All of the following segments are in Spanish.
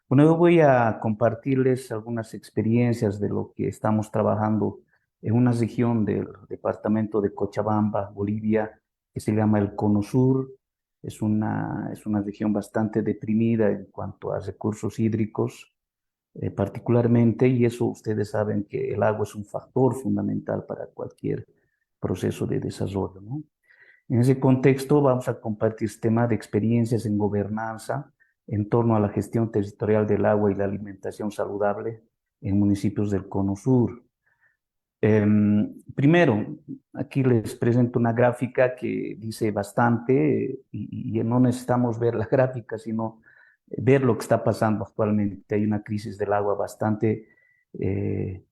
Bueno, yo voy a compartirles algunas experiencias de lo que estamos trabajando en una región del departamento de Cochabamba, Bolivia, que se llama el Cono Sur. Es una región bastante deprimida en cuanto a recursos hídricos, particularmente, y eso ustedes saben que el agua es un factor fundamental para cualquier proceso de desarrollo, ¿no? En ese contexto vamos a compartir este tema de experiencias en gobernanza en torno a la gestión territorial del agua y la alimentación saludable en municipios del Cono Sur. Primero, aquí les presento una gráfica que dice bastante y no necesitamos ver la gráfica, sino ver lo que está pasando actualmente. Hay una crisis del agua bastante eh,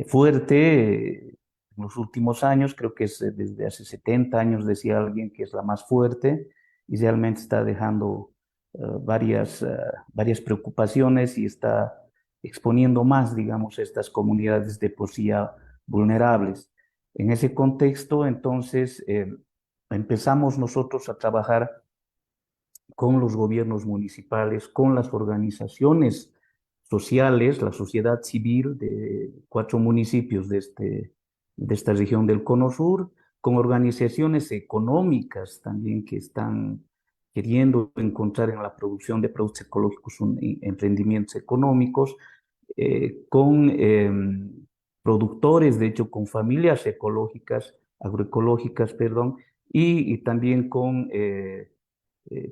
fuerte en los últimos años, creo que es desde hace 70 años, decía alguien, que es la más fuerte y realmente está dejando varias preocupaciones y está exponiendo más, digamos, estas comunidades de por sí ya vulnerables. En ese contexto, entonces, empezamos nosotros a trabajar con los gobiernos municipales, con las organizaciones sociales, la sociedad civil de 4 municipios de esta región del Cono Sur, con organizaciones económicas también que están queriendo encontrar en la producción de productos ecológicos emprendimientos económicos, con productores, de hecho, con familias ecológicas, agroecológicas, perdón, y también con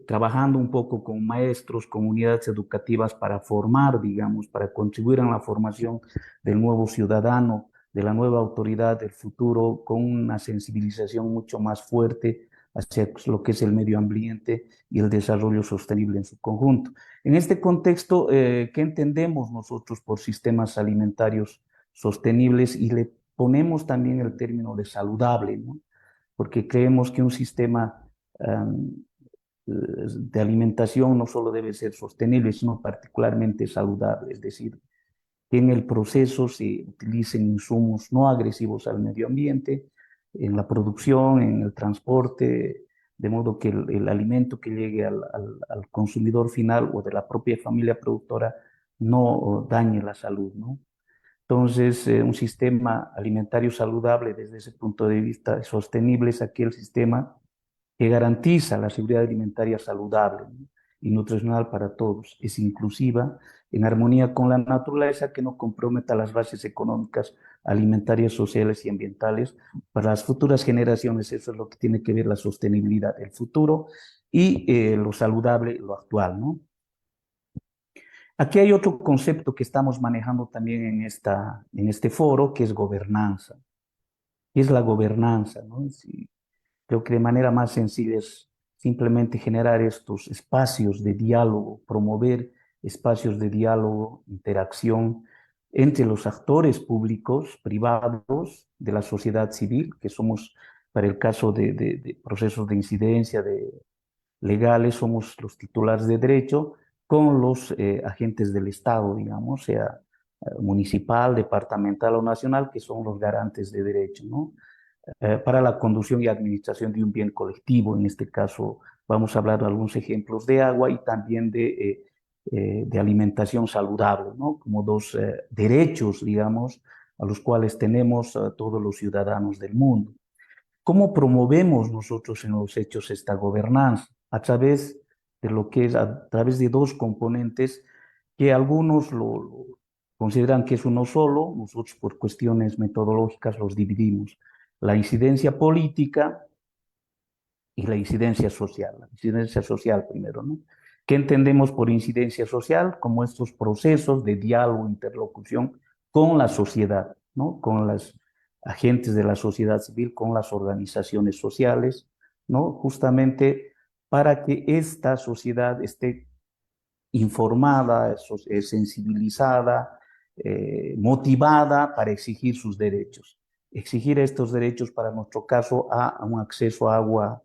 trabajando un poco con maestros, con unidades educativas para formar, digamos, para contribuir a la formación del nuevo ciudadano, de la nueva autoridad del futuro, con una sensibilización mucho más fuerte hacia lo que es el medio ambiente y el desarrollo sostenible en su conjunto. En este contexto, ¿qué entendemos nosotros por sistemas alimentarios sostenibles? Y le ponemos también el término de saludable, ¿no? Porque creemos que un sistema um, de alimentación no solo debe ser sostenible, sino particularmente saludable, es decir, que en el proceso se utilicen insumos no agresivos al medio ambiente, en la producción, en el transporte, de modo que el alimento que llegue al consumidor final o de la propia familia productora no dañe la salud, ¿no? Entonces, un sistema alimentario saludable desde ese punto de vista sostenible es aquel sistema que garantiza la seguridad alimentaria saludable, ¿no? Y nutricional para todos. Es inclusiva, en armonía con la naturaleza, que no comprometa las bases económicas, alimentarias, sociales y ambientales para las futuras generaciones. Eso es lo que tiene que ver la sostenibilidad del futuro y lo saludable, lo actual, ¿no? Aquí hay otro concepto que estamos manejando también en este foro, que es gobernanza. ¿Qué es la gobernanza, no? Creo que de manera más sencilla es simplemente generar estos espacios de diálogo, promover espacios de diálogo, interacción entre los actores públicos, privados, de la sociedad civil, que somos, para el caso de procesos de incidencia legales, somos los titulares de derecho, con los agentes del Estado, digamos, sea municipal, departamental o nacional, que son los garantes de derecho, ¿no? Para la conducción y administración de un bien colectivo. En este caso, vamos a hablar de algunos ejemplos de agua y también de alimentación saludable, ¿no? Como dos derechos, digamos, a los cuales tenemos todos los ciudadanos del mundo. ¿Cómo promovemos nosotros en los hechos esta gobernanza? A través de lo que es, a través de dos componentes que algunos lo consideran que es uno solo, nosotros por cuestiones metodológicas los dividimos: la incidencia política y la incidencia social. La incidencia social primero, ¿no? ¿Qué entendemos por incidencia social? Como estos procesos de diálogo, interlocución con la sociedad, ¿no? Con los agentes de la sociedad civil, con las organizaciones sociales, ¿no? Justamente para que esta sociedad esté informada, sensibilizada, motivada para exigir sus derechos. Exigir estos derechos, para nuestro caso, a un acceso a agua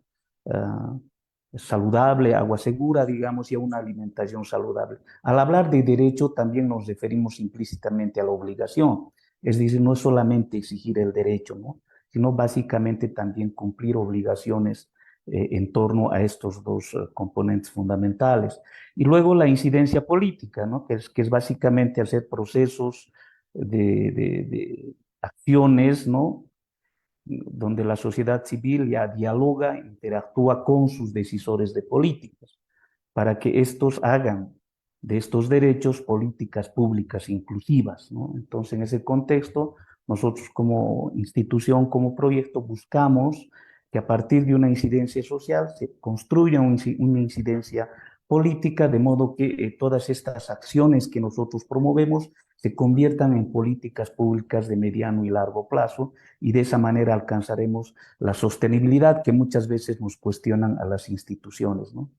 saludable, agua segura, digamos, y a una alimentación saludable. Al hablar de derecho, también nos referimos implícitamente a la obligación. Es decir, no es solamente exigir el derecho, ¿no? Sino básicamente también cumplir obligaciones en torno a estos dos componentes fundamentales. Y luego la incidencia política, ¿no? Que es básicamente hacer procesos de acciones, ¿no? Donde la sociedad civil ya dialoga, interactúa con sus decisores de políticas, para que estos hagan de estos derechos políticas públicas inclusivas, ¿no? Entonces, en ese contexto, nosotros como institución, como proyecto, buscamos que a partir de una incidencia social se construya una incidencia política, de modo que todas estas acciones que nosotros promovemos se conviertan en políticas públicas de mediano y largo plazo, y de esa manera alcanzaremos la sostenibilidad que muchas veces nos cuestionan a las instituciones, ¿no?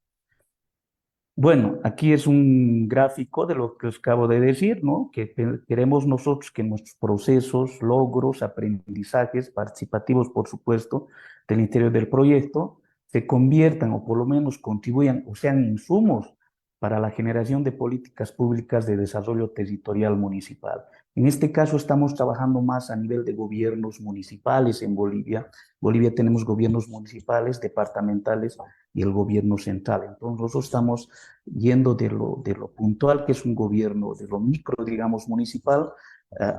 Bueno, aquí es un gráfico de lo que os acabo de decir, ¿no? Que queremos nosotros que nuestros procesos, logros, aprendizajes participativos, por supuesto, del interior del proyecto, se conviertan o por lo menos contribuyan o sean insumos para la generación de políticas públicas de desarrollo territorial municipal. En este caso estamos trabajando más a nivel de gobiernos municipales en Bolivia. Bolivia tenemos gobiernos municipales, departamentales y el gobierno central. Entonces nosotros estamos yendo de lo puntual, que es un gobierno, de lo micro, digamos, municipal,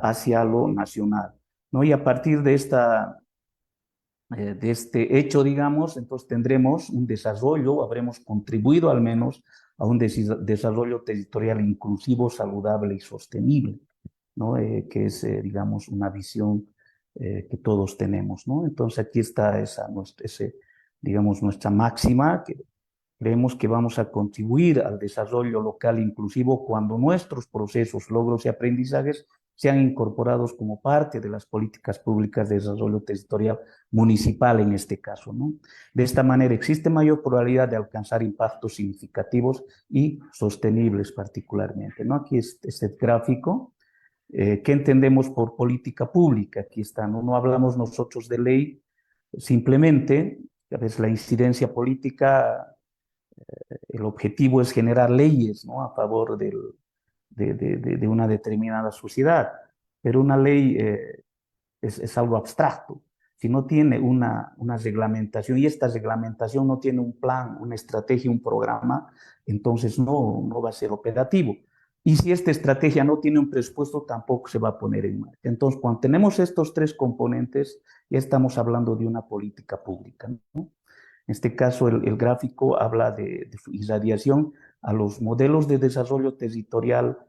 hacia lo nacional, ¿no? Y a partir de este hecho, digamos, entonces tendremos un desarrollo, habremos contribuido al menos a un desarrollo territorial inclusivo, saludable y sostenible, ¿no? Que es, digamos, una visión que todos tenemos, ¿no? Entonces aquí está digamos, nuestra máxima, que creemos que vamos a contribuir al desarrollo local inclusivo cuando nuestros procesos, logros y aprendizajes sean incorporados como parte de las políticas públicas de desarrollo territorial municipal en este caso, ¿no? De esta manera existe mayor probabilidad de alcanzar impactos significativos y sostenibles particularmente, ¿no? Aquí es este gráfico. ¿Qué entendemos por política pública? Aquí está, ¿no? No hablamos nosotros de ley, simplemente, a veces la incidencia política, el objetivo es generar leyes, ¿no? A favor de una determinada sociedad, pero una ley es algo abstracto. Si no tiene una reglamentación, y esta reglamentación no tiene un plan, una estrategia, un programa, entonces no va a ser operativo. Y si esta estrategia no tiene un presupuesto, tampoco se va a poner en marcha. Entonces, cuando tenemos estos tres componentes, ya estamos hablando de una política pública, ¿no? En este caso, el gráfico habla de irradiación a los modelos de desarrollo territorial,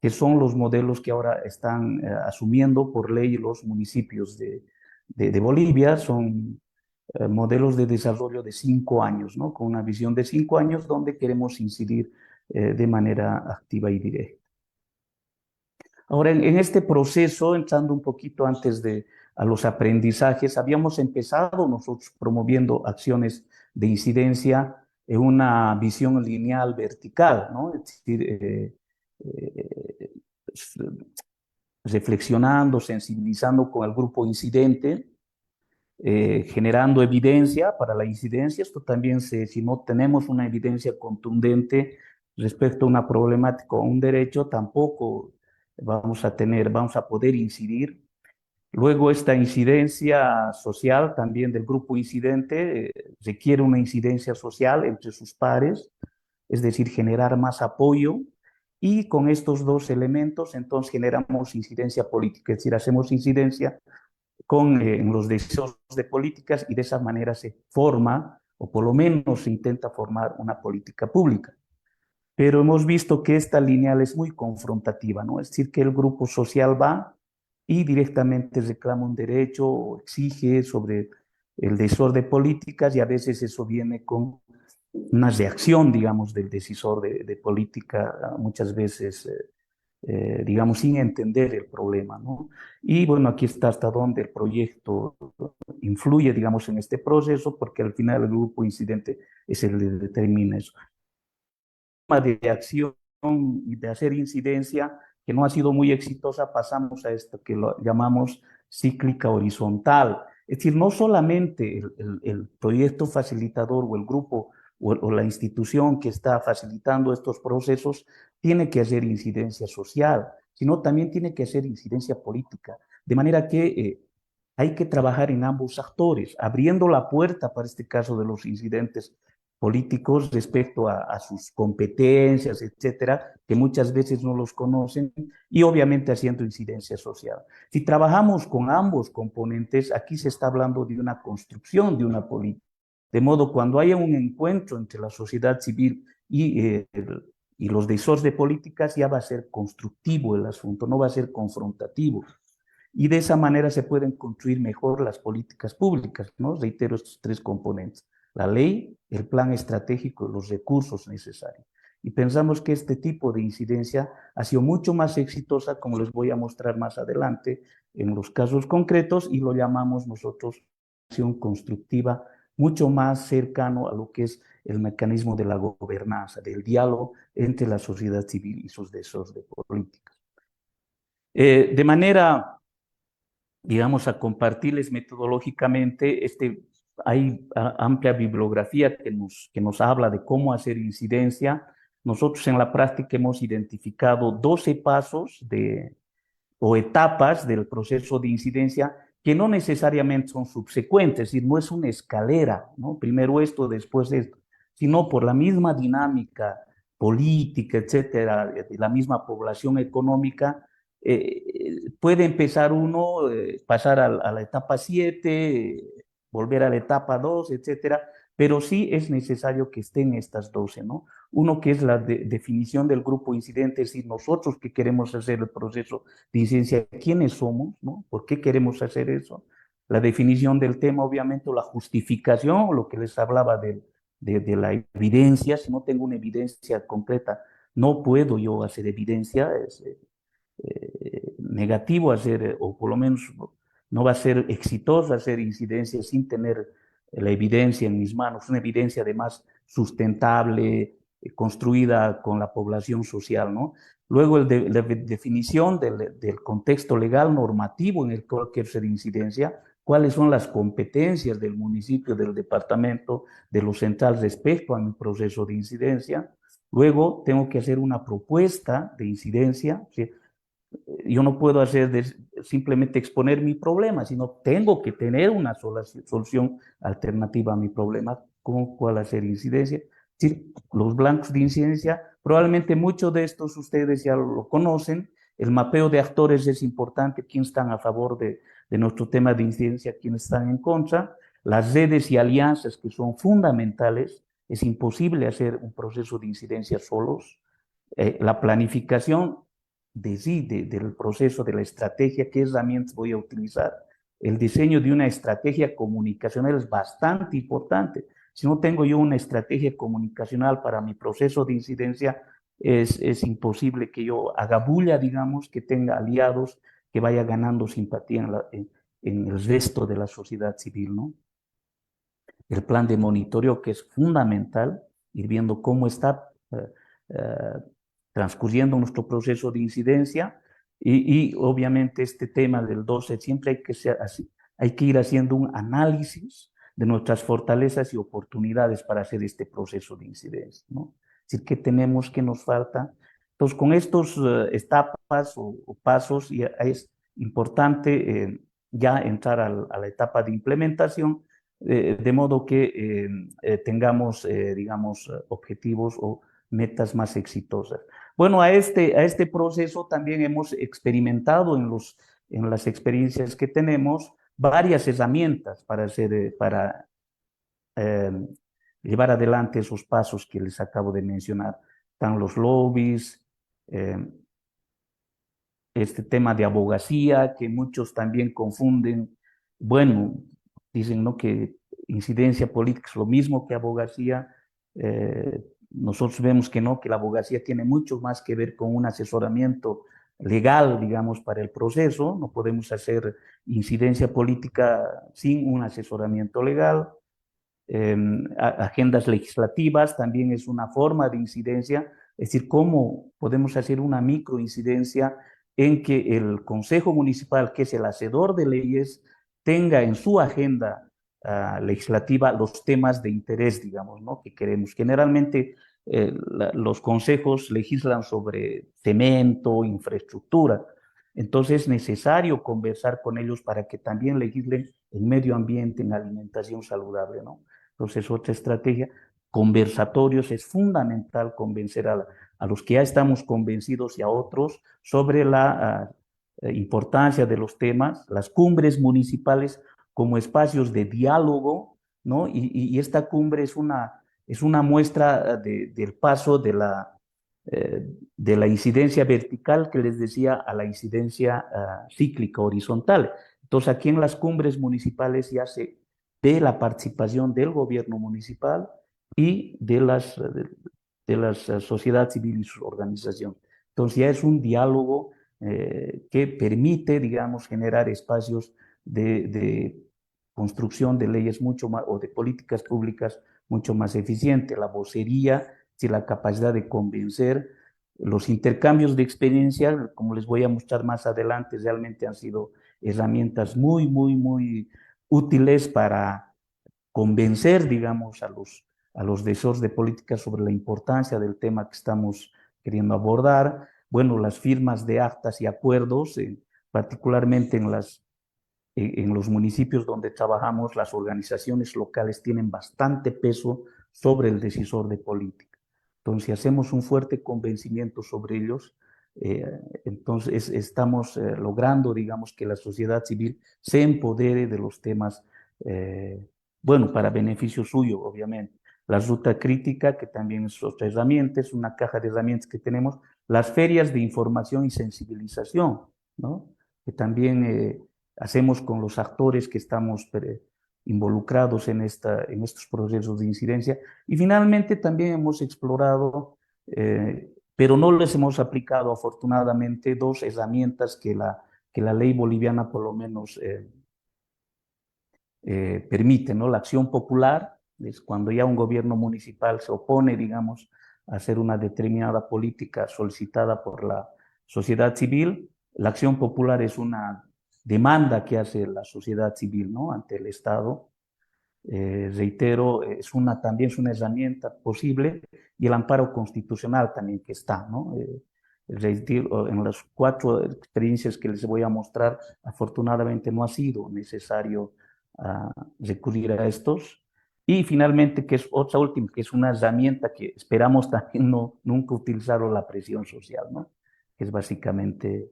que son los modelos que ahora están asumiendo por ley los municipios de Bolivia. Son modelos de desarrollo de 5 años, ¿no? Con una visión de 5 años donde queremos incidir de manera activa y directa. Ahora, en este proceso, entrando un poquito antes a los aprendizajes, habíamos empezado nosotros promoviendo acciones de incidencia en una visión lineal vertical, ¿no? Es decir, eh, reflexionando, sensibilizando con el grupo incidente, generando evidencia para la incidencia. Esto también, si no tenemos una evidencia contundente respecto a una problemática o un derecho, tampoco vamos a poder incidir. Luego, esta incidencia social también del grupo incidente requiere una incidencia social entre sus pares, es decir, generar más apoyo. Y con estos dos elementos, entonces generamos incidencia política, es decir, hacemos incidencia en los deseos de políticas, y de esa manera se forma, o por lo menos se intenta formar, una política pública. Pero hemos visto que esta lineal es muy confrontativa, ¿no? Es decir, que el grupo social va y directamente reclama un derecho o exige sobre el decisor de políticas, y a veces eso viene con una reacción, digamos, del decisor de política, muchas veces digamos, sin entender el problema, ¿no? Y bueno, aquí está hasta donde el proyecto influye, digamos, en este proceso, porque al final el grupo incidente es el que determina eso. De acción y de hacer incidencia, que no ha sido muy exitosa, pasamos a esto que lo llamamos cíclica horizontal. Es decir, no solamente el proyecto facilitador o el grupo o la institución que está facilitando estos procesos tiene que hacer incidencia social, sino también tiene que hacer incidencia política. De manera que hay que trabajar en ambos actores, abriendo la puerta para este caso de los incidentes políticos respecto a sus competencias, etcétera, que muchas veces no los conocen, y obviamente haciendo incidencia social. Si trabajamos con ambos componentes, aquí se está hablando de una construcción de una política. De modo, cuando haya un encuentro entre la sociedad civil y los decisores de políticas, ya va a ser constructivo el asunto, no va a ser confrontativo. Y de esa manera se pueden construir mejor las políticas públicas, ¿no? Reitero estos tres componentes: la ley, el plan estratégico y los recursos necesarios. Y pensamos que este tipo de incidencia ha sido mucho más exitosa, como les voy a mostrar más adelante, en los casos concretos, y lo llamamos nosotros acción constructiva, mucho más cercano a lo que es el mecanismo de la gobernanza, del diálogo entre la sociedad civil y sus decisores de políticas. De manera, digamos, a compartirles metodológicamente, hay amplia bibliografía que nos habla de cómo hacer incidencia. Nosotros en la práctica hemos identificado 12 pasos o etapas del proceso de incidencia que no necesariamente son subsecuentes, es decir, no es una escalera, ¿no? Primero esto, después esto, sino por la misma dinámica política, etcétera, de la misma población económica, puede empezar uno, pasar a la etapa 7, volver a la etapa 2, etcétera, pero sí es necesario que estén estas 12, ¿no? Uno que es la definición del grupo incidente, es decir, nosotros que queremos hacer el proceso de incidencia, quiénes somos, ¿no? ¿Por qué queremos hacer eso? La definición del tema, obviamente, o la justificación, lo que les hablaba de la evidencia. Si no tengo una evidencia concreta, no puedo yo hacer evidencia. Es negativo hacer, o por lo menos no va a ser exitoso hacer incidencia sin tener la evidencia en mis manos, una evidencia además sustentable, construida con la población social, ¿no? Luego, la definición del contexto legal normativo en el que quiero hacer incidencia, cuáles son las competencias del municipio, del departamento, de lo central respecto a mi proceso de incidencia. Luego, tengo que hacer una propuesta de incidencia, ¿sí? Yo no puedo simplemente exponer mi problema, sino tengo que tener una solución alternativa a mi problema, con cuál hacer incidencia. Es decir, los blancos de incidencia, probablemente muchos de estos ustedes ya lo conocen. El mapeo de actores es importante: quiénes están a favor de nuestro tema de incidencia, quiénes están en contra. Las redes y alianzas, que son fundamentales. Es imposible hacer un proceso de incidencia solos. La planificación del proceso, de la estrategia, qué herramientas voy a utilizar. El diseño de una estrategia comunicacional es bastante importante. Si no tengo yo una estrategia comunicacional para mi proceso de incidencia, es imposible que yo haga bulla, digamos, que tenga aliados, que vaya ganando simpatía en el resto de la sociedad civil, ¿no? El plan de monitoreo, que es fundamental, ir viendo cómo está eh, transcurriendo nuestro proceso de incidencia, y obviamente este tema del 12, siempre hay que ir haciendo un análisis de nuestras fortalezas y oportunidades para hacer este proceso de incidencia, ¿no? Es decir, qué tenemos, qué nos falta. Entonces, con estos etapas o pasos, ya es importante ya entrar a la etapa de implementación, de modo que tengamos, digamos, objetivos o metas más exitosas. Bueno, a este proceso también hemos experimentado en las experiencias que tenemos varias herramientas para eh, llevar adelante esos pasos que les acabo de mencionar. Están los lobbies, eh, este tema de abogacía, que muchos también confunden. Bueno, dicen, ¿no?, que incidencia política es lo mismo que abogacía. Nosotros vemos que no, que la abogacía tiene mucho más que ver con un asesoramiento legal, digamos, para el proceso. No podemos hacer incidencia política sin un asesoramiento legal. Agendas legislativas también es una forma de incidencia, es decir, cómo podemos hacer una microincidencia en que el Consejo Municipal, que es el hacedor de leyes, tenga en su agenda legislativa los temas de interés, digamos, ¿no?, que queremos. Generalmente los consejos legislan sobre cemento, infraestructura, Entonces es necesario conversar con ellos para que también legislen en medio ambiente, en alimentación saludable, ¿no? Entonces otra estrategia, conversatorios, es fundamental convencer a los que ya estamos convencidos y a otros sobre la importancia de los temas, las cumbres municipales como espacios de diálogo, ¿no? Y esta cumbre es una muestra del paso de la incidencia vertical que les decía a la incidencia cíclica horizontal. Entonces, aquí en las cumbres municipales ya se ve la participación del gobierno municipal y de las sociedad civil y sus organizaciones. Entonces, ya es un diálogo que permite, digamos, generar espacios de construcción de leyes mucho más, o de políticas públicas mucho más eficientes. La vocería, si la capacidad de convencer, los intercambios de experiencia, como les voy a mostrar más adelante, realmente han sido herramientas muy útiles para convencer, digamos, a los decisores de política sobre la importancia del tema que estamos queriendo abordar. Bueno, las firmas de actas y acuerdos, particularmente en los municipios donde trabajamos, las organizaciones locales tienen bastante peso sobre el decisor de política. Entonces, si hacemos un fuerte convencimiento sobre ellos, eh, entonces estamos logrando, digamos, que la sociedad civil se empodere de los temas, bueno, para beneficio suyo, obviamente. La ruta crítica, que también es otra herramienta, es una caja de herramientas que tenemos. Las ferias de información y sensibilización, ¿no? Que también hacemos con los actores que estamos involucrados en estos procesos de incidencia. Y finalmente también hemos explorado, pero no les hemos aplicado afortunadamente, dos herramientas que la ley boliviana por lo menos permite, ¿no? La acción popular, es cuando ya un gobierno municipal se opone, digamos, a hacer una determinada política solicitada por la sociedad civil. La acción popular es una demanda que hace la sociedad civil, ¿no? Ante el Estado. Reitero, también es una herramienta posible, y el amparo constitucional también que está, ¿no? Reitero, en las cuatro experiencias que les voy a mostrar, afortunadamente no ha sido necesario recurrir a estos. Y finalmente, que es otra última, que es una herramienta que esperamos también nunca utilizar, la presión social, ¿no? Que es básicamente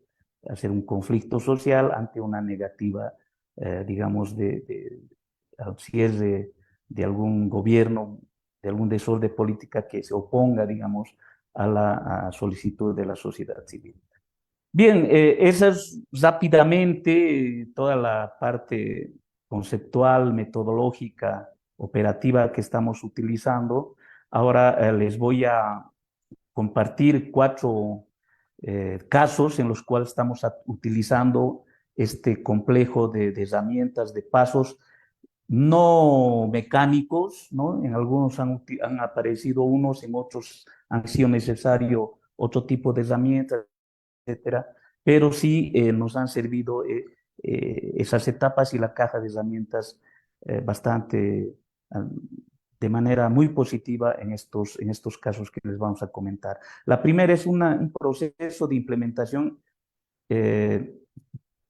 hacer un conflicto social ante una negativa, digamos, al cierre de algún gobierno, de algún decisor de política que se oponga, digamos, a la solicitud de la sociedad civil. Bien, esa es rápidamente toda la parte conceptual, metodológica, operativa que estamos utilizando. Ahora les voy a compartir cuatro casos en los cuales estamos utilizando este complejo de herramientas, de pasos no mecánicos, ¿no? En algunos han aparecido unos, en otros han sido necesario otro tipo de herramientas, etcétera, pero sí nos han servido esas etapas y la caja de herramientas bastante, ah, de manera muy positiva en estos casos que les vamos a comentar. La primera es un proceso de implementación, eh,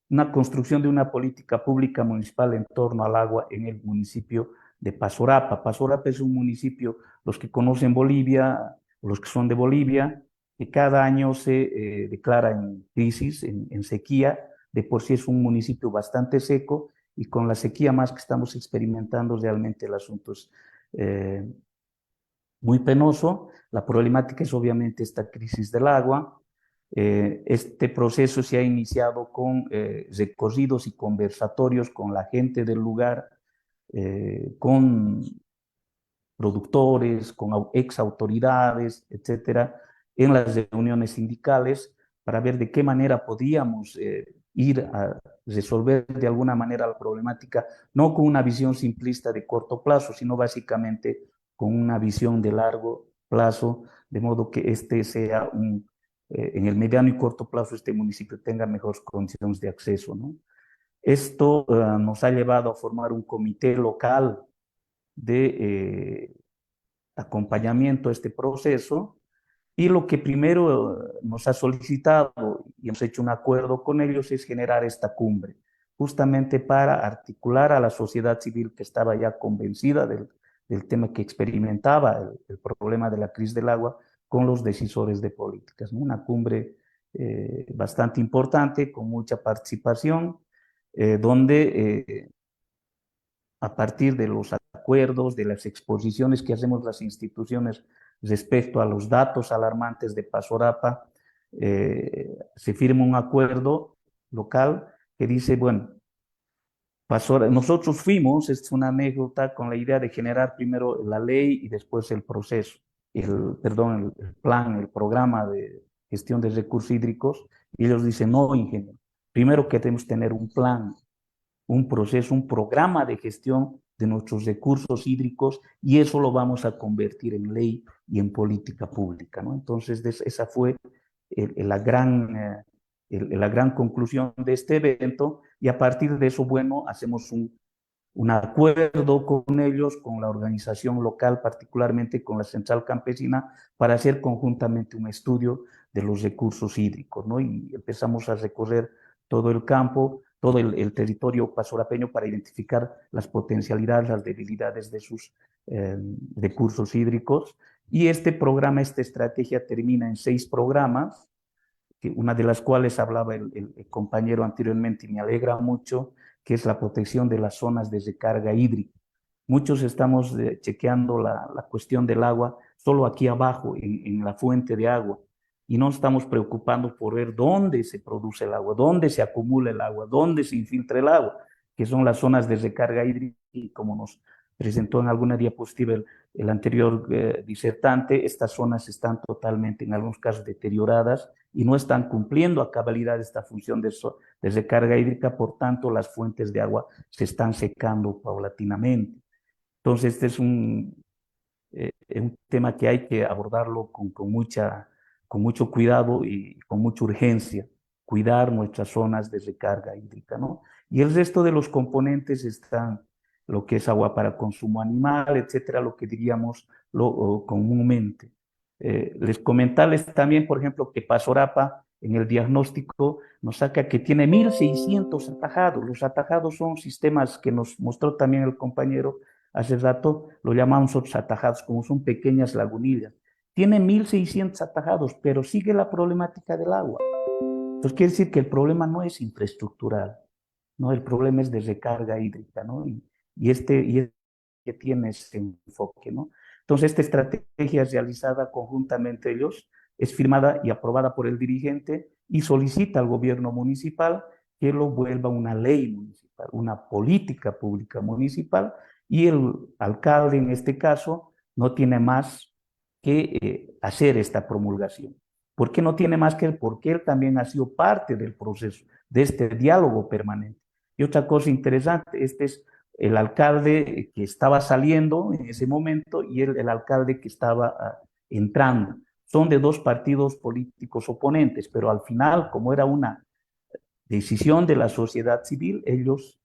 una construcción de una política pública municipal en torno al agua en el municipio de Pasorapa. Pasorapa es un municipio, los que conocen Bolivia, los que son de Bolivia, que cada año se declara en crisis, en sequía. De por sí es un municipio bastante seco, y con la sequía más que estamos experimentando, realmente el asunto es muy penoso. La problemática es obviamente esta crisis del agua. Este proceso se ha iniciado con recorridos y conversatorios con la gente del lugar, con productores, con ex autoridades, etcétera, en las reuniones sindicales, para ver de qué manera podíamos ir a resolver de alguna manera la problemática, no con una visión simplista de corto plazo, sino básicamente con una visión de largo plazo, de modo que este sea en el mediano y corto plazo, este municipio tenga mejores condiciones de acceso, ¿no? Esto nos ha llevado a formar un comité local de acompañamiento a este proceso, y lo que primero nos ha solicitado y hemos hecho un acuerdo con ellos, es generar esta cumbre, justamente para articular a la sociedad civil que estaba ya convencida del tema que experimentaba, el problema de la crisis del agua, con los decisores de políticas, ¿no? Una cumbre bastante importante, con mucha participación, donde a partir de los acuerdos, de las exposiciones que hacemos las instituciones respecto a los datos alarmantes de Pasorapa, se firma un acuerdo local que dice, bueno, nosotros fuimos, es una anécdota, con la idea de generar primero la ley y después el proceso, perdón, el plan, el programa de gestión de recursos hídricos, y ellos dicen, no, ingeniero, primero queremos tener un plan, un proceso, un programa de gestión de nuestros recursos hídricos y eso lo vamos a convertir en ley y en política pública, ¿no? Entonces, esa fue la gran conclusión de este evento y a partir de eso, bueno, hacemos un acuerdo con ellos, con la organización local, particularmente con la Central Campesina, para hacer conjuntamente un estudio de los recursos hídricos, ¿no? Y empezamos a recorrer todo el campo, todo el territorio pasorapeño para identificar las potencialidades, las debilidades de sus recursos hídricos. Y este programa, esta estrategia termina en 6 programas, una de las cuales hablaba el compañero anteriormente y me alegra mucho, que es la protección de las zonas de recarga hídrica. Muchos estamos chequeando la cuestión del agua solo aquí abajo, en la fuente de agua, y no estamos preocupando por ver dónde se produce el agua, dónde se acumula el agua, dónde se infiltra el agua, que son las zonas de recarga hídrica, y como nos presentó en alguna diapositiva el anterior disertante, estas zonas están totalmente, en algunos casos, deterioradas y no están cumpliendo a cabalidad esta función de recarga hídrica, por tanto, las fuentes de agua se están secando paulatinamente. Entonces, este es un tema que hay que abordarlo con mucho cuidado y con mucha urgencia, cuidar nuestras zonas de recarga hídrica, ¿no? Y el resto de los componentes están lo que es agua para consumo animal, etcétera, lo que diríamos comúnmente. Les comentarles también, por ejemplo, que Pasorapa en el diagnóstico nos saca que tiene 1.600 atajados. Los atajados son sistemas que nos mostró también el compañero hace rato, lo llamamos nosotros atajados, como son pequeñas lagunillas. Tiene 1.600 atajados, pero sigue la problemática del agua. Entonces quiere decir que el problema no es infraestructural, ¿no? El problema es de recarga hídrica, ¿no? Y que tiene ese enfoque, ¿no? Entonces esta estrategia es realizada conjuntamente ellos, es firmada y aprobada por el dirigente y solicita al gobierno municipal que lo vuelva una ley municipal, una política pública municipal, y el alcalde en este caso no tiene más que hacer esta promulgación. ¿Por qué no tiene más que él? Porque él también ha sido parte del proceso, de este diálogo permanente. Y otra cosa interesante, este es el alcalde que estaba saliendo en ese momento y el alcalde que estaba entrando. Son de 2 partidos políticos oponentes, pero al final, como era una decisión de la sociedad civil, ellos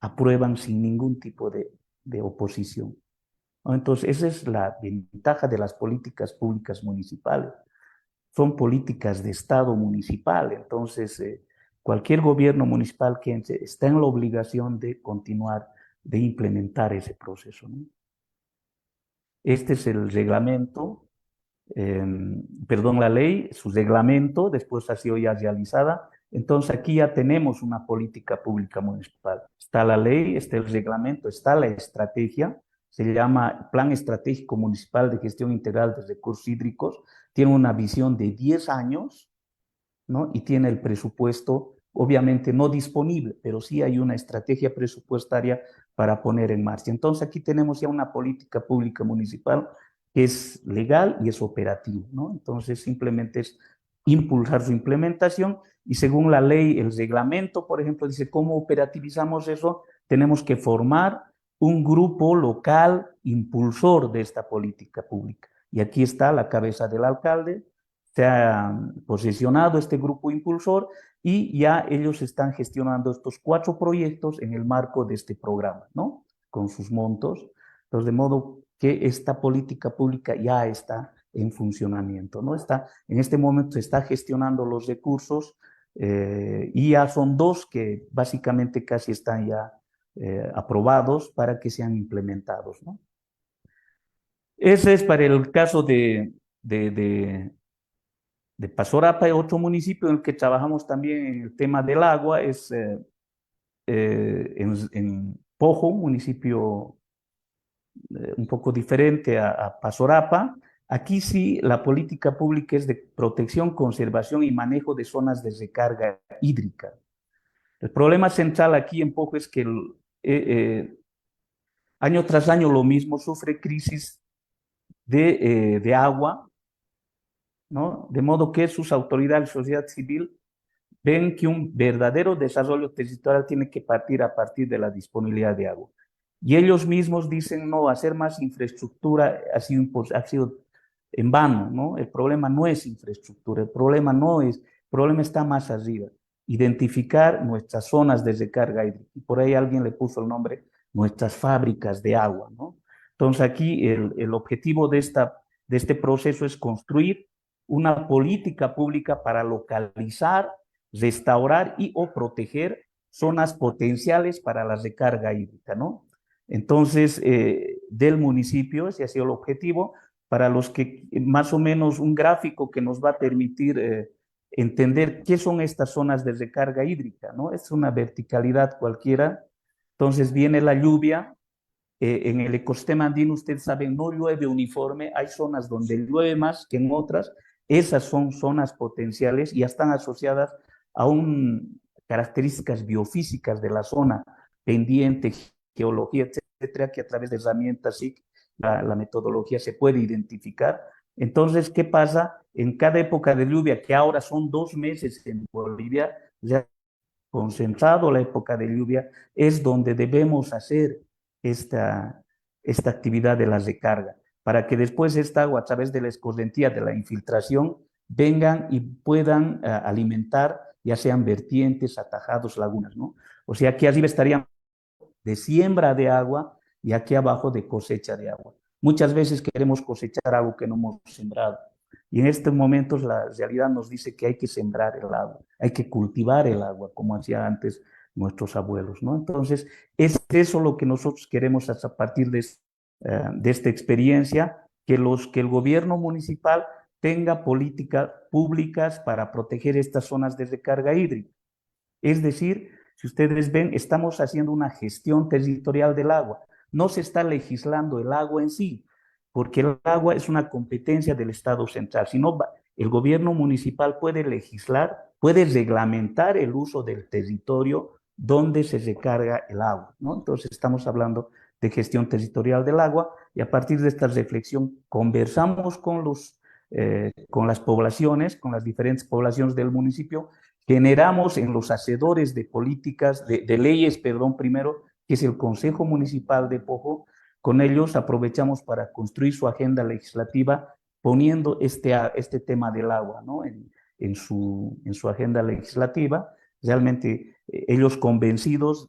aprueban sin ningún tipo de oposición, ¿no? Entonces, esa es la ventaja de las políticas públicas municipales. Son políticas de Estado municipal, entonces cualquier gobierno municipal que entre está en la obligación de continuar, de implementar ese proceso, ¿no? Este es el reglamento, eh, perdón, la ley, su reglamento, después ha sido ya realizada. Entonces aquí ya tenemos una política pública municipal. Está la ley, está el reglamento, está la estrategia, se llama Plan Estratégico Municipal de Gestión Integral de Recursos Hídricos, tiene una visión de 10 años, ¿no? Y tiene el presupuesto, obviamente no disponible, pero sí hay una estrategia presupuestaria para poner en marcha. Entonces aquí tenemos ya una política pública municipal que es legal y es operativa, ¿no? Entonces simplemente es impulsar su implementación y según la ley, el reglamento, por ejemplo, dice cómo operativizamos eso, tenemos que formar un grupo local impulsor de esta política pública. Y aquí está la cabeza del alcalde, se ha posicionado este grupo impulsor y ya ellos están gestionando estos 4 proyectos en el marco de este programa, ¿no? Con sus montos. Entonces, de modo que esta política pública ya está en funcionamiento, ¿no? En este momento se está gestionando los recursos y ya son dos que básicamente casi están ya aprobados para que sean implementados, ¿no? Ese es para el caso de Pasorapa, otro municipio en el que trabajamos también en el tema del agua, es en Pojo, un municipio un poco diferente a Pasorapa. Aquí sí la política pública es de protección, conservación y manejo de zonas de recarga hídrica. El problema central aquí en Pojo es que año tras año lo mismo sufre crisis de agua, ¿no? De modo que sus autoridades, sociedad civil, ven que un verdadero desarrollo territorial tiene que partir a partir de la disponibilidad de agua. Y ellos mismos dicen, no, hacer más infraestructura ha sido en vano, ¿no? El problema no es infraestructura, el problema está más arriba. Identificar nuestras zonas de recarga hídrica. Y por ahí alguien le puso el nombre, nuestras fábricas de agua, ¿no? Entonces aquí el objetivo de este proceso es construir una política pública para localizar, restaurar y o proteger zonas potenciales para la recarga hídrica, ¿no? Entonces, del municipio, ese ha sido el objetivo, para los que más o menos un gráfico que nos va a permitir entender qué son estas zonas de recarga hídrica, ¿no? Es una verticalidad cualquiera. Entonces viene la lluvia, en el ecosistema andino, ustedes saben, no llueve uniforme, hay zonas donde llueve más que en otras, esas son zonas potenciales y ya están asociadas a características biofísicas de la zona, pendiente, geología, etcétera, que a través de herramientas SIC, la metodología se puede identificar. Entonces, ¿qué pasa? En cada época de lluvia, que ahora son 2 meses en Bolivia, ya concentrado la época de lluvia, es donde debemos hacer esta, esta actividad de la recarga, para que después esta agua a través de la escorrentía, de la infiltración, vengan y puedan alimentar, ya sean vertientes, atajados, lagunas, ¿no? O sea, aquí arriba estarían de siembra de agua y aquí abajo de cosecha de agua. Muchas veces queremos cosechar algo que no hemos sembrado. Y en estos momentos la realidad nos dice que hay que sembrar el agua, hay que cultivar el agua, como hacían antes nuestros abuelos, ¿no? Entonces, es eso lo que nosotros queremos a partir de esta experiencia, que el gobierno municipal tenga políticas públicas para proteger estas zonas de recarga hídrica. Es decir, si ustedes ven, estamos haciendo una gestión territorial del agua. No se está legislando el agua en sí, porque el agua es una competencia del Estado central, sino el gobierno municipal puede legislar, puede reglamentar el uso del territorio donde se recarga el agua, ¿no? Entonces estamos hablando de gestión territorial del agua y a partir de esta reflexión conversamos con las poblaciones, con las diferentes poblaciones del municipio, generamos en los hacedores de políticas, de leyes, perdón, primero, que es el Consejo Municipal de Pojo. Con ellos aprovechamos para construir su agenda legislativa poniendo este tema del agua, ¿no? En su agenda legislativa. Realmente ellos convencidos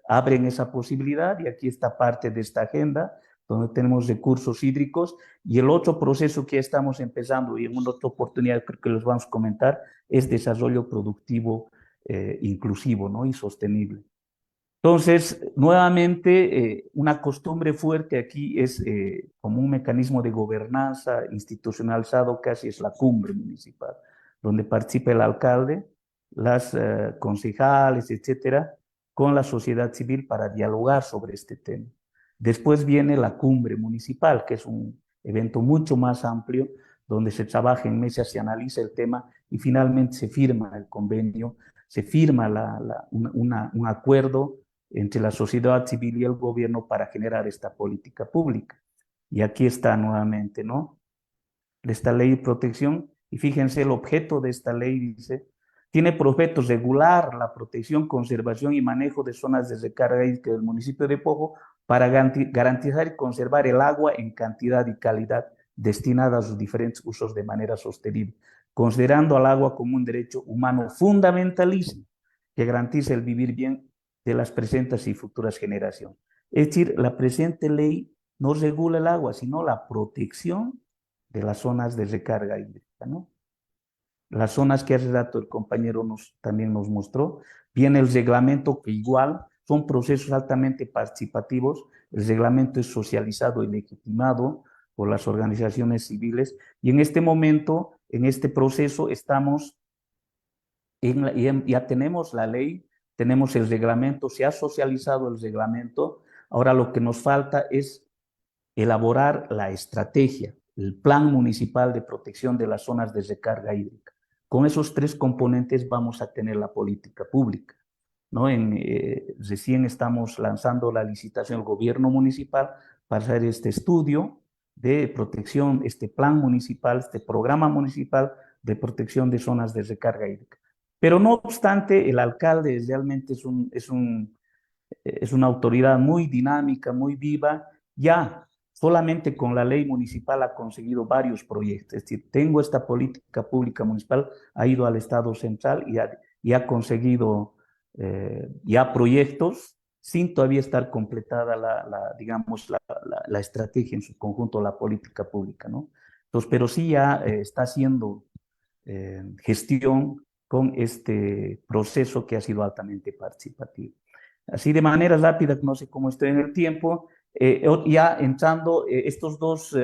abren esa posibilidad y aquí está parte de esta agenda donde tenemos recursos hídricos y el otro proceso que estamos empezando y en una otra oportunidad creo que los vamos a comentar es desarrollo productivo inclusivo, ¿no? Y sostenible. Entonces, nuevamente, una costumbre fuerte aquí es como un mecanismo de gobernanza institucionalizado casi es la cumbre municipal, donde participa el alcalde, las concejales, etcétera, con la sociedad civil para dialogar sobre este tema. Después viene la cumbre municipal, que es un evento mucho más amplio, donde se trabaja en mesas, se analiza el tema y finalmente se firma el convenio, se firma un acuerdo entre la sociedad civil y el gobierno para generar esta política pública. Y aquí está nuevamente, ¿no? Esta ley de protección, y fíjense el objeto de esta ley, dice, tiene por objeto regular la protección, conservación y manejo de zonas de recarga hídrica del municipio de Pojo para garantizar y conservar el agua en cantidad y calidad destinada a sus diferentes usos de manera sostenible, considerando al agua como un derecho humano fundamentalísimo que garantiza el vivir bien de las presentes y futuras generaciones. Es decir, la presente ley no regula el agua, sino la protección de las zonas de recarga hídrica, ¿no? Las zonas que hace rato el compañero también nos mostró, viene el reglamento que igual son procesos altamente participativos, el reglamento es socializado y legitimado por las organizaciones civiles y en este momento, en este proceso estamos, ya tenemos la ley, tenemos el reglamento, se ha socializado el reglamento, ahora lo que nos falta es elaborar la estrategia, el plan municipal de protección de las zonas de recarga hídrica. Con esos tres componentes vamos a tener la política pública, ¿no? Recién estamos lanzando la licitación del gobierno municipal para hacer este estudio de protección, este plan municipal, este programa municipal de protección de zonas de recarga hídrica. Pero no obstante, el alcalde realmente es una autoridad muy dinámica, muy viva, ya solamente con la ley municipal ha conseguido varios proyectos. Es decir, tengo esta política pública municipal, ha ido al Estado central y ha conseguido ya proyectos sin todavía estar completada digamos, la estrategia en su conjunto, la política pública, ¿no? Entonces, pero sí ya está haciendo gestión con este proceso que ha sido altamente participativo. Así de manera rápida, no sé cómo estoy en el tiempo, ya entrando, estos dos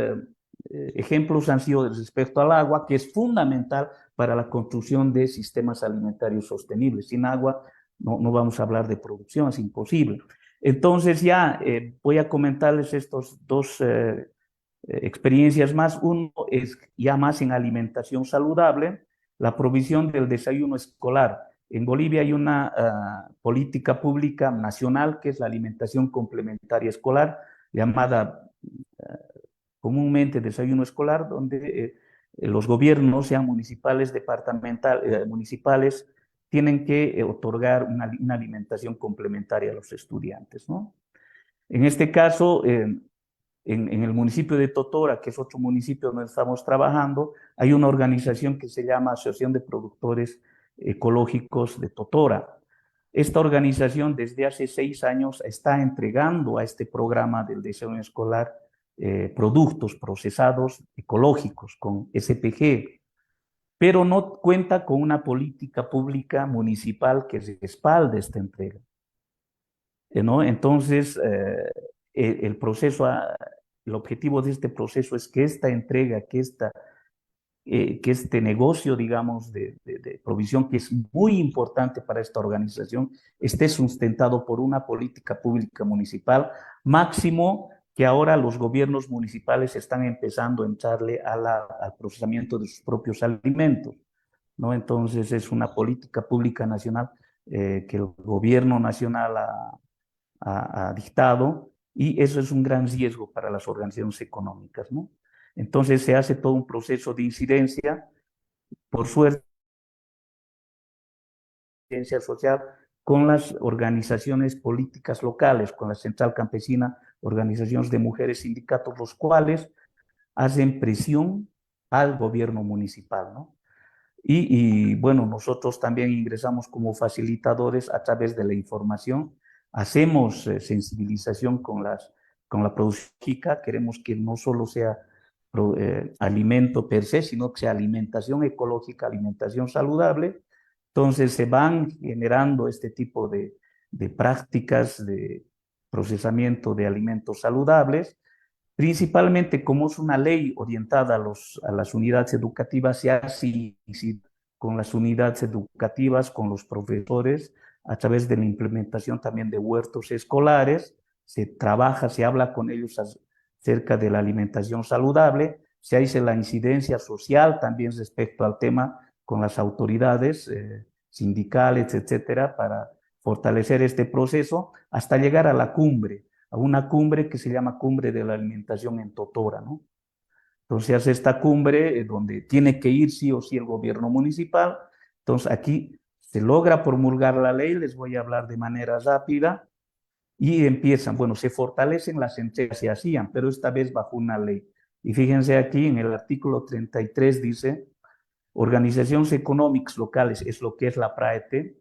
ejemplos han sido respecto al agua, que es fundamental para la construcción de sistemas alimentarios sostenibles. Sin agua no vamos a hablar de producción, es imposible. Entonces ya voy a comentarles estos dos experiencias más. Uno es ya más en alimentación saludable, la provisión del desayuno escolar. En Bolivia hay una política pública nacional que es la alimentación complementaria escolar, llamada comúnmente desayuno escolar, donde los gobiernos, sean municipales, municipales, tienen que otorgar una alimentación complementaria a los estudiantes, ¿no? En este caso, en el municipio de Totora, que es otro municipio donde estamos trabajando, hay una organización que se llama Asociación de Productores Ecológicos de Totora. Esta organización desde hace 6 años está entregando a este programa del desayuno escolar productos procesados ecológicos con SPG, pero no cuenta con una política pública municipal que respalde esta entrega, ¿no? Entonces, el proceso, el objetivo de este proceso es que esta entrega, que este negocio, digamos, de provisión, que es muy importante para esta organización, esté sustentado por una política pública municipal, máximo que ahora los gobiernos municipales están empezando a entrarle al procesamiento de sus propios alimentos, ¿no? Entonces es una política pública nacional que el gobierno nacional ha dictado, y eso es un gran riesgo para las organizaciones económicas, ¿no? Entonces se hace todo un proceso de incidencia, por suerte, incidencia social, con las organizaciones políticas locales, con la Central Campesina, organizaciones de mujeres, sindicatos, los cuales hacen presión al gobierno municipal, ¿no? Bueno, nosotros también ingresamos como facilitadores a través de la información, hacemos sensibilización con la producción ecológica, queremos que no solo sea alimento per se, sino que sea alimentación ecológica, alimentación saludable. Entonces se van generando este tipo de prácticas de procesamiento de alimentos saludables. Principalmente, como es una ley orientada a las unidades educativas, se hace con las unidades educativas, con los profesores, a través de la implementación también de huertos escolares, se trabaja, se habla con ellos acerca de la alimentación saludable, se hace la incidencia social también respecto al tema con las autoridades sindicales, etcétera, para fortalecer este proceso hasta llegar a la cumbre, a una cumbre que se llama Cumbre de la Alimentación en Totora, ¿no? Entonces hace esta cumbre donde tiene que ir sí o sí el gobierno municipal. Entonces aquí se logra promulgar la ley, les voy a hablar de manera rápida, y empiezan, bueno, se fortalecen las entregas, se hacían, pero esta vez bajo una ley. Y fíjense aquí en el artículo 33 dice, organizaciones económicas locales, es lo que es la PRAET,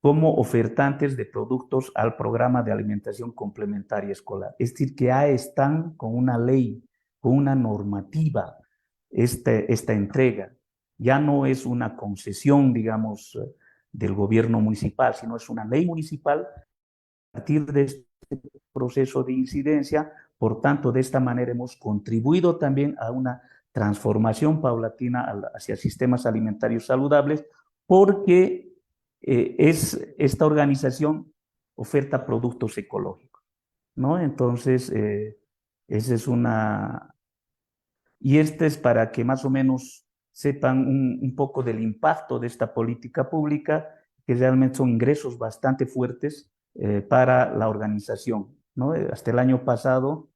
como ofertantes de productos al programa de alimentación complementaria escolar. Es decir, que ya están con una ley con una normativa esta entrega. Ya no es una concesión, digamos, del gobierno municipal, sino es una ley municipal a partir de este proceso de incidencia. Por tanto, de esta manera hemos contribuido también a una transformación paulatina hacia sistemas alimentarios saludables, porque esta organización oferta productos ecológicos, ¿no? Entonces, esa es una... Y este es para que más o menos sepan un poco del impacto de esta política pública, que realmente son ingresos bastante fuertes para la organización, ¿no? Hasta el año pasado,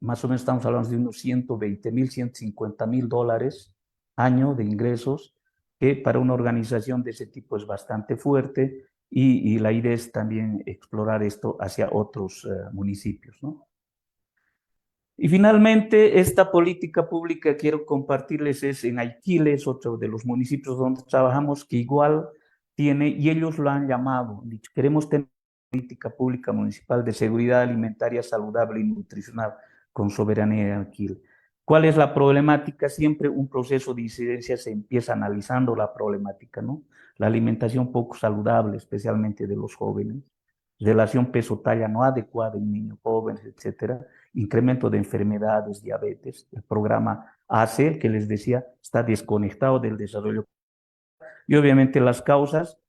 más o menos estamos hablando de unos 120.000, $150.000 año de ingresos, que para una organización de ese tipo es bastante fuerte, y la idea es también explorar esto hacia otros municipios, ¿no? Y finalmente, esta política pública que quiero compartirles es en Aiquile, es otro de los municipios donde trabajamos, que igual tiene, y ellos lo han llamado, dicho, queremos tener una política pública municipal de seguridad alimentaria saludable y nutricional con soberanía en Aiquile. ¿Cuál es la problemática? Siempre un proceso de incidencia se empieza analizando la problemática, ¿no? La alimentación poco saludable, especialmente de los jóvenes, relación peso-talla no adecuada en niños jóvenes, etcétera, incremento de enfermedades, diabetes. El programa ACE, que les decía, está desconectado del desarrollo. Y obviamente las causas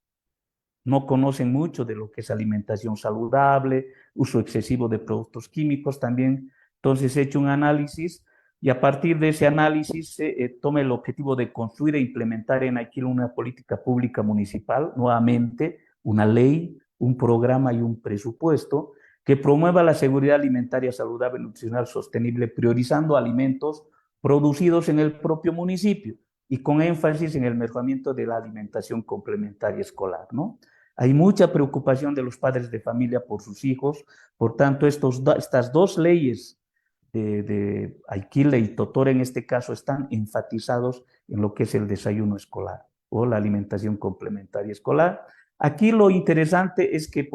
no conocen mucho de lo que es alimentación saludable, uso excesivo de productos químicos también. Entonces he hecho un análisis y a partir de ese análisis toma el objetivo de construir e implementar en Aiquile una política pública municipal, nuevamente una ley, un programa y un presupuesto que promueva la seguridad alimentaria saludable y nutricional sostenible, priorizando alimentos producidos en el propio municipio y con énfasis en el mejoramiento de la alimentación complementaria escolar, ¿no? Hay mucha preocupación de los padres de familia por sus hijos, por tanto, estas dos leyes de Aiquile y Totora en este caso están enfatizados en lo que es el desayuno escolar o la alimentación complementaria escolar. Aquí lo interesante es que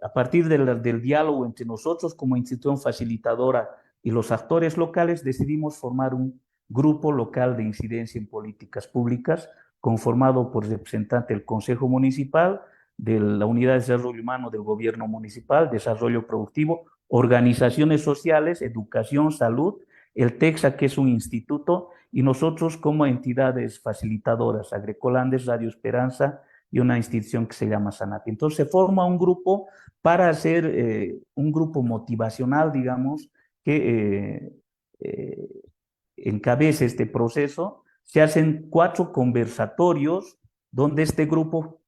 a partir del diálogo entre nosotros como institución facilitadora y los actores locales, decidimos formar un grupo local de incidencia en políticas públicas, conformado por representantes del Consejo Municipal, de la Unidad de Desarrollo Humano del Gobierno Municipal, Desarrollo Productivo, organizaciones sociales, educación, salud, el TEXA, que es un instituto, y nosotros como entidades facilitadoras, Agroecolandes, Radio Esperanza y una institución que se llama Sanati. Entonces se forma un grupo para hacer un grupo motivacional, digamos, que encabece este proceso. Se hacen 4 conversatorios donde este grupo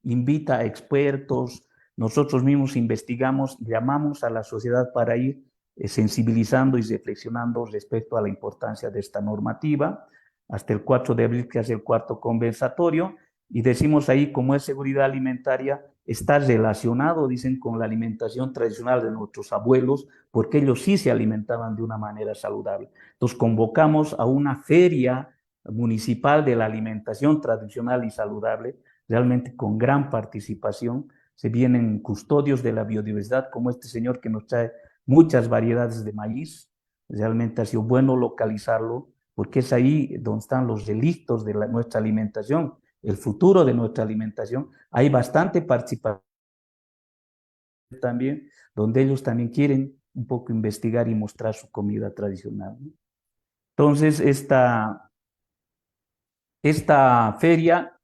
invita a expertos, nosotros mismos investigamos, llamamos a la sociedad para ir sensibilizando y reflexionando respecto a la importancia de esta normativa, hasta el 4 de abril, que es el 4.º conversatorio, y decimos ahí, como es seguridad alimentaria, está relacionado, dicen, con la alimentación tradicional de nuestros abuelos, porque ellos sí se alimentaban de una manera saludable. Entonces convocamos a una feria municipal de la alimentación tradicional y saludable, realmente con gran participación. Se vienen custodios de la biodiversidad, como este señor que nos trae muchas variedades de maíz. Realmente ha sido bueno localizarlo, porque es ahí donde están los relictos de nuestra alimentación, el futuro de nuestra alimentación. Hay bastante participación también, donde ellos también quieren un poco investigar y mostrar su comida tradicional, ¿no? Entonces, esta feria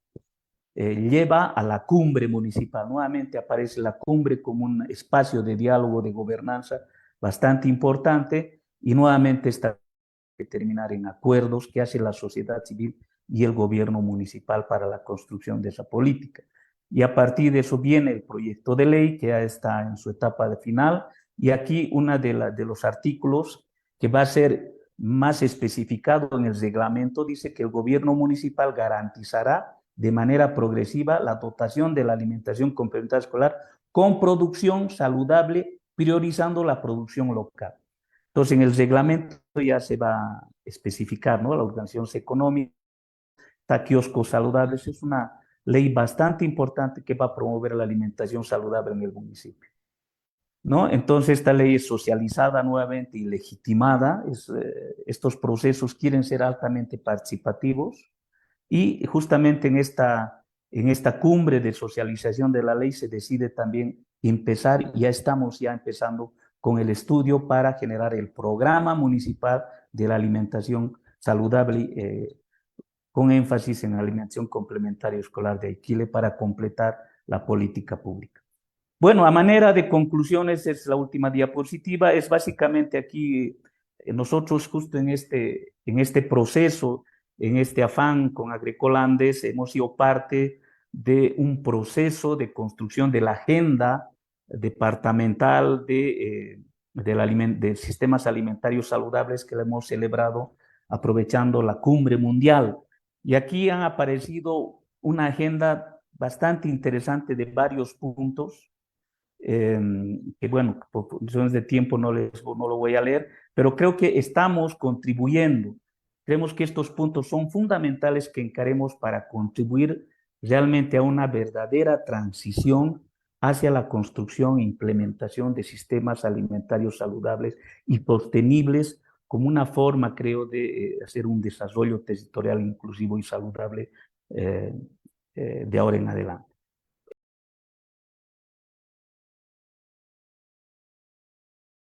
lleva a la cumbre municipal. Nuevamente aparece la cumbre como un espacio de diálogo, de gobernanza bastante importante, y nuevamente está que terminar en acuerdos que hace la sociedad civil y el gobierno municipal para la construcción de esa política. Y a partir de eso viene el proyecto de ley que ya está en su etapa de final, y aquí uno de los artículos que va a ser más especificado en el reglamento dice que el gobierno municipal garantizará de manera progresiva la dotación de la alimentación complementaria escolar con producción saludable, priorizando la producción local. Entonces, en el reglamento ya se va a especificar, ¿no? La organización económica, kioscos saludables, es una ley bastante importante que va a promover la alimentación saludable en el municipio. ¿no? Entonces esta ley es socializada nuevamente y legitimada. Estos procesos quieren ser altamente participativos y justamente en esta cumbre de socialización de la ley se decide también empezar, ya estamos ya empezando con el estudio para generar el programa municipal de la alimentación saludable, con énfasis en alimentación complementaria escolar de Iquile para completar la política pública. Bueno, a manera de conclusiones, es la última diapositiva, es básicamente aquí nosotros justo en este proceso, en este afán con Agricolandes, hemos sido parte de un proceso de construcción de la agenda departamental de sistemas alimentarios saludables que la hemos celebrado aprovechando la cumbre mundial. Y aquí han aparecido una agenda bastante interesante de varios puntos que bueno, por condiciones de tiempo no lo voy a leer, pero creo que estamos contribuyendo. Creemos que estos puntos son fundamentales que encaremos para contribuir realmente a una verdadera transición hacia la construcción e implementación de sistemas alimentarios saludables y sostenibles como una forma, creo, de hacer un desarrollo territorial inclusivo y saludable de ahora en adelante.